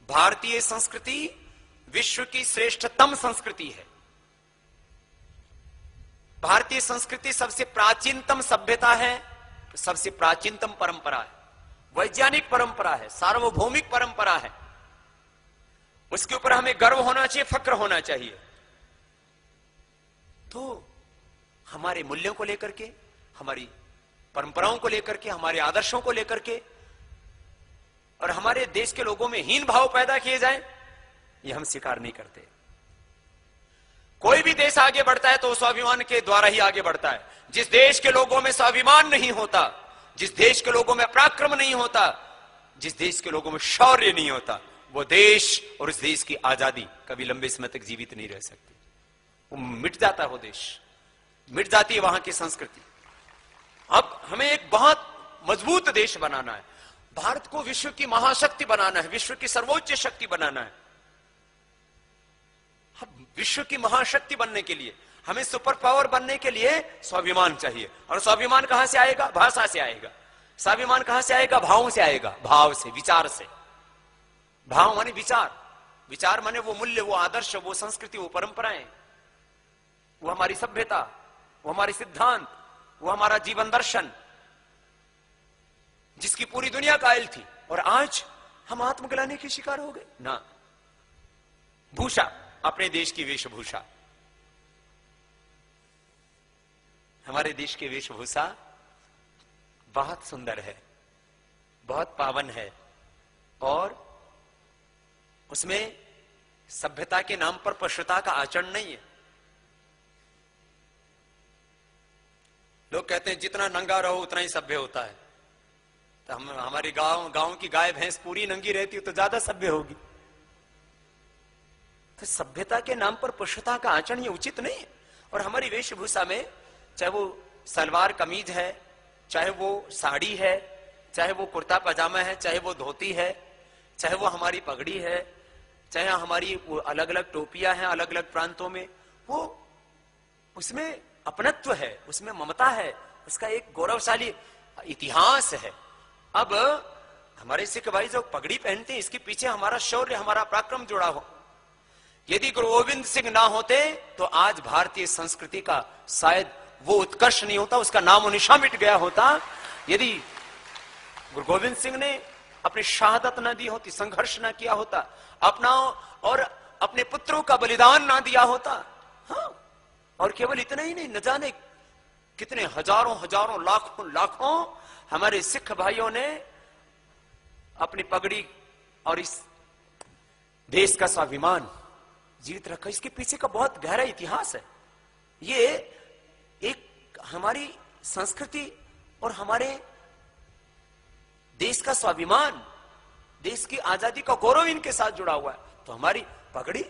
भारतीय संस्कृति विश्व की श्रेष्ठतम संस्कृति है। भारतीय संस्कृति सबसे प्राचीनतम सभ्यता है, सबसे प्राचीनतम परंपरा है, वैज्ञानिक परंपरा है, सार्वभौमिक परंपरा है। उसके ऊपर हमें गर्व होना चाहिए, फक्र होना चाहिए। तो हमारे मूल्यों को लेकर के, हमारी परंपराओं को लेकर के, हमारे आदर्शों को लेकर के और हमारे देश के लोगों में हीन भाव पैदा किए जाएं, ये हम स्वीकार नहीं करते। कोई भी देश आगे बढ़ता है तो स्वाभिमान के द्वारा ही आगे बढ़ता है। जिस देश के लोगों में स्वाभिमान नहीं होता, जिस देश के लोगों में पराक्रम नहीं होता, जिस देश के लोगों में शौर्य नहीं होता, वो देश और उस देश की आजादी कभी लंबे समय तक जीवित नहीं रह सकती। वो मिट जाता है, वो देश मिट जाती है, वहां की संस्कृति। अब हमें एक बहुत मजबूत देश बनाना है, भारत को विश्व की महाशक्ति बनाना है, विश्व की सर्वोच्च शक्ति बनाना है। विश्व की महाशक्ति बनने के लिए, हमें सुपर पावर बनने के लिए स्वाभिमान चाहिए। और स्वाभिमान कहां से आएगा? भाषा से आएगा। स्वाभिमान कहां से आएगा? भावों से आएगा, भाव से, विचार से। भाव माने विचार, विचार माने वो मूल्य, वो आदर्श, वो संस्कृति, वो परंपराएं, वो हमारी सभ्यता, वो हमारे सिद्धांत, वो हमारा जीवन दर्शन, जिसकी पूरी दुनिया कायल थी। और आज हम आत्मग्लानि के शिकार हो गए ना। भूषा, अपने देश की वेशभूषा, हमारे देश की वेशभूषा बहुत सुंदर है, बहुत पावन है, और उसमें सभ्यता के नाम पर पशुता का आचरण नहीं है। लोग कहते हैं जितना नंगा रहो उतना ही सभ्य होता है। तो हमारे गांव की गाय भैंस पूरी नंगी रहती है तो ज्यादा सभ्य होगी। तो सभ्यता के नाम पर पशुता का आचरण ये उचित नहीं है। और हमारी वेशभूषा में, चाहे वो सलवार कमीज है, चाहे वो साड़ी है, चाहे वो कुर्ता पजामा है, चाहे वो धोती है, चाहे वो हमारी पगड़ी है, चाहे हमारी अलग अलग टोपियां हैं अलग अलग प्रांतों में, वो उसमें अपनत्व है, उसमें ममता है, उसका एक गौरवशाली इतिहास है। अब हमारे सिख भाई जो पगड़ी पहनते हैं, इसके पीछे हमारा शौर्य, हमारा पराक्रम जुड़ा हो। यदि गुरु गोविंद सिंह ना होते तो आज भारतीय संस्कृति का शायद वो उत्कर्ष नहीं होता, उसका नामो निशान मिट गया होता। यदि गुरु गोविंद सिंह ने अपनी शहादत ना दी होती, संघर्ष ना किया होता, अपना और अपने पुत्रों का बलिदान ना दिया होता। हाँ, और केवल इतना ही नहीं, न जाने कितने हजारों हजारों लाखों लाखों हमारे सिख भाइयों ने अपनी पगड़ी और इस देश का स्वाभिमान जीवित रखा। इसके पीछे का बहुत गहरा इतिहास है। ये एक हमारी संस्कृति और हमारे देश का स्वाभिमान, देश की आजादी का गौरव इनके साथ जुड़ा हुआ है। तो हमारी पगड़ी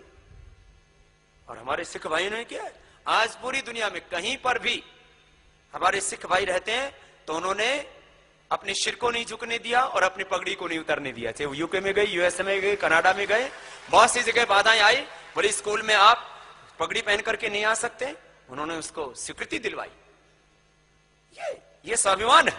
और हमारे सिख भाइयों ने क्या है, आज पूरी दुनिया में कहीं पर भी हमारे सिख भाई रहते हैं तो उन्होंने अपने सिर को नहीं झुकने दिया और अपनी पगड़ी को नहीं उतरने दिया। चाहे वो यूके में गए, यूएसए में गए, कनाडा में गए, बहुत सी जगह बाधाएं आई, बोले स्कूल में आप पगड़ी पहन करके नहीं आ सकते, उन्होंने उसको स्वीकृति दिलवाई। ये स्वाभिमान है।